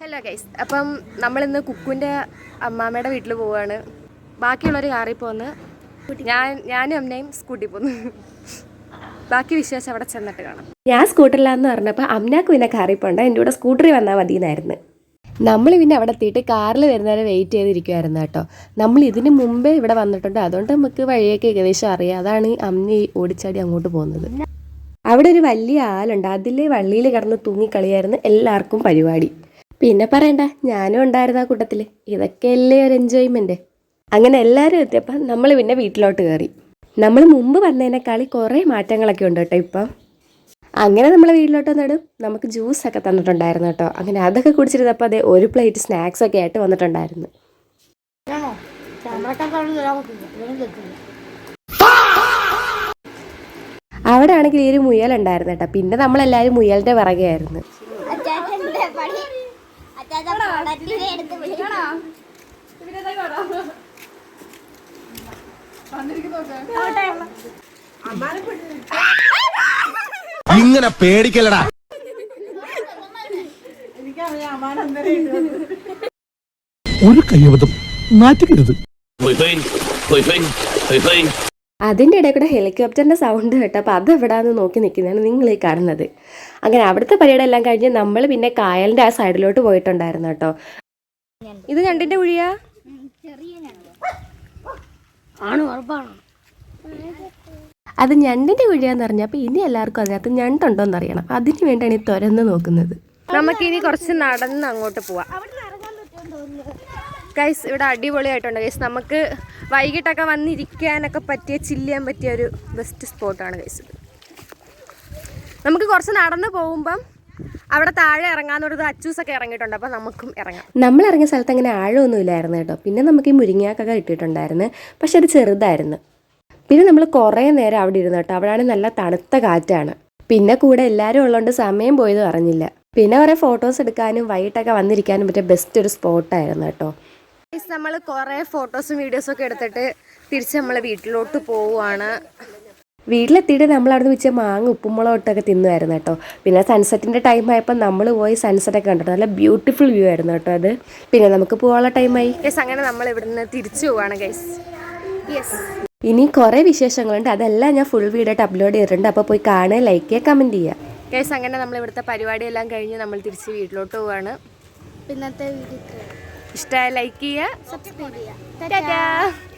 Hello guys, അപ്പം നമ്മളിന്ന് കുക്കുവിൻ്റെ അമ്മാമ്മയുടെ വീട്ടിൽ പോവുകയാണ്. ബാക്കിയുള്ളവർ കാറിൽ പോന്ന്, ഞാനും അമ്മയും സ്കൂട്ടി പോന്നു. ബാക്കി വിശേഷം അവിടെ ചെന്നിട്ട് കാണാം. ഞാൻ സ്കൂട്ടറിലാന്ന് പറഞ്ഞപ്പോൾ അമ്മക്ക് പിന്നെ കാറിൽ പോകണ്ട, എൻ്റെ കൂടെ സ്കൂട്ടറിൽ വന്നാൽ മതി എന്നായിരുന്നു. നമ്മൾ പിന്നെ അവിടെ എത്തിയിട്ട് കാറിൽ വരുന്നവരെ വെയിറ്റ് ചെയ്തിരിക്കുമായിരുന്നു കേട്ടോ. നമ്മൾ ഇതിന് മുമ്പേ ഇവിടെ വന്നിട്ടുണ്ട്, അതുകൊണ്ട് നമുക്ക് വഴിയൊക്കെ ഏകദേശം അറിയാം. അതാണ് അമ്മ ഓടിച്ചാടി അങ്ങോട്ട് പോകുന്നത്. അവിടെ ഒരു വലിയ ആലുണ്ട്, അതിൽ വള്ളിയിൽ കിടന്ന് തൂങ്ങിക്കളിയായിരുന്നു എല്ലാവർക്കും പരിപാടി. പിന്നെ പറയണ്ട, ഞാനും ഉണ്ടായിരുന്നു ആ കൂട്ടത്തിൽ. ഇതൊക്കെയല്ലേ ഒരു എൻജോയ്മെൻറ്റ്. അങ്ങനെ എല്ലാവരും എത്തിയപ്പോൾ നമ്മൾ പിന്നെ വീട്ടിലോട്ട് കയറി. നമ്മൾ മുമ്പ് വന്നതിനേക്കാളി കുറേ മാറ്റങ്ങളൊക്കെ ഉണ്ട് കേട്ടോ ഇപ്പം. അങ്ങനെ നമ്മൾ വീട്ടിലോട്ട് വന്നിടും നമുക്ക് ജ്യൂസൊക്കെ തന്നിട്ടുണ്ടായിരുന്നു കേട്ടോ. അങ്ങനെ അതൊക്കെ കുടിച്ചിരുന്നപ്പോൾ അതേ ഒരു പ്ലേറ്റ് സ്നാക്സൊക്കെ ആയിട്ട് വന്നിട്ടുണ്ടായിരുന്നു. അവിടെ ആണെങ്കിൽ ഈ ഒരു മുയലുണ്ടായിരുന്നു കേട്ടോ. പിന്നെ നമ്മളെല്ലാവരും മുയലിൻ്റെ പിറകെ ആയിരുന്നു. ഇങ്ങനെ പേടിക്കലടാ. ഒരു കയ്യബദ്ധം നാറ്റിക്കരുത്. അതിൻ്റെ ഇടയിൽ കൂടെ ഹെലികോപ്റ്ററിൻ്റെ സൗണ്ട് കേട്ടപ്പോൾ അത് എവിടാന്ന് നോക്കി നിൽക്കുന്നതാണ് നിങ്ങൾ ഈ കാണുന്നത്. അങ്ങനെ അവിടുത്തെ പരിപാടി എല്ലാം കഴിഞ്ഞ് നമ്മൾ പിന്നെ കായലിൻ്റെ ആ സൈഡിലോട്ട് പോയിട്ടുണ്ടായിരുന്നു കേട്ടോ. ഇത് ഞണ്ടിൻ്റെ കുഴിയാ? അത് ഞണ്ടിൻ്റെ കുഴിയാന്ന് പറഞ്ഞപ്പോൾ ഇനി എല്ലാവർക്കും അതിനകത്ത് ഞണ്ടുണ്ടോന്ന് അറിയണം. അതിന് വേണ്ടിയാണ് ഈ തുരന്ന് നോക്കുന്നത്. നമുക്കിനി കുറച്ച് നടന്ന് അങ്ങോട്ട് പോവാം ഗൈസ്. ഇവിടെ അടിപൊളിയായിട്ടുണ്ട് ഗൈസ്. നമുക്ക് വൈകിട്ടൊക്കെ വന്നിരിക്കാനൊക്കെ പറ്റിയ ചില്ല് ചെയ്യാൻ പറ്റിയ ഒരു ബെസ്റ്റ് സ്പോട്ടാണ് ഗൈസ്. നമുക്ക് കുറച്ച് നടന്ന് പോകുമ്പം അവിടെ താഴെ ഇറങ്ങാന്നൊരു അച്ചൂസൊക്കെ ഇറങ്ങിയിട്ടുണ്ട്. അപ്പോൾ നമുക്കും ഇറങ്ങാം. നമ്മൾ ഇറങ്ങിയ സ്ഥലത്ത് അങ്ങനെ ആഴമൊന്നും ഇല്ലായിരുന്നു കേട്ടോ. പിന്നെ നമുക്ക് ഈ മുരിങ്ങാക്കൊക്കെ കിട്ടിയിട്ടുണ്ടായിരുന്നു, പക്ഷെ അത് ചെറുതായിരുന്നു. പിന്നെ നമ്മൾ കുറേ നേരം അവിടെ ഇരുന്നു കേട്ടോ. അവിടെയാണ് നല്ല തണുത്ത കാറ്റാണ്. പിന്നെ കൂടെ എല്ലാവരും ഉള്ളതുകൊണ്ട് സമയം പോയത് അറിഞ്ഞില്ല. പിന്നെ കുറേ ഫോട്ടോസ് എടുക്കാനും വൈകിട്ടൊക്കെ വന്നിരിക്കാനും പറ്റിയ ബെസ്റ്റ് ഒരു സ്പോട്ടായിരുന്നു കേട്ടോ. നമ്മൾ കുറേ ഫോട്ടോസും വീഡിയോസും ഒക്കെ എടുത്തിട്ട് തിരിച്ച് നമ്മൾ വീട്ടിലോട്ട് പോവുകയാണ്. വീട്ടിലെത്തിയിട്ട് നമ്മൾ അവിടെ നിന്ന് വെച്ച മാങ്ങ ഉപ്പുമുളക് ഇട്ടൊക്കെ തിന്നുമായിരുന്നു കേട്ടോ. പിന്നെ സൺസെറ്റിൻ്റെ ടൈം ആയപ്പോൾ നമ്മൾ പോയി സൺസെറ്റൊക്കെ കണ്ടിട്ട് നല്ല ബ്യൂട്ടിഫുൾ വ്യൂ ആയിരുന്നു കേട്ടോ അത്. പിന്നെ നമുക്ക് പോകാനുള്ള ടൈമായി ഗൈസ്. അങ്ങനെ നമ്മൾ ഇവിടുന്ന് തിരിച്ചു പോവാണ് ഗൈസ്. യെസ്, ഇനി കുറേ വിശേഷങ്ങളുണ്ട്, അതെല്ലാം ഞാൻ ഫുൾ വീഡിയോ ആയിട്ട് അപ്ലോഡ് ചെയ്തിട്ടുണ്ട്. അപ്പോൾ പോയി കാണുക, ലൈക്ക് ചെയ്യുക, കമൻറ്റ് ചെയ്യുക ഗൈസ്. അങ്ങനെ നമ്മൾ ഇവിടുത്തെ പരിപാടിയെല്ലാം കഴിഞ്ഞ് നമ്മൾ തിരിച്ച് വീട്ടിലോട്ട് പോവാണ്. പിന്നത്തെ വീഡിയോ ഇഷ്ടമായ ലൈക്ക് ചെയ്യുക, സബ്സ്ക്രൈബ് ചെയ്യുക.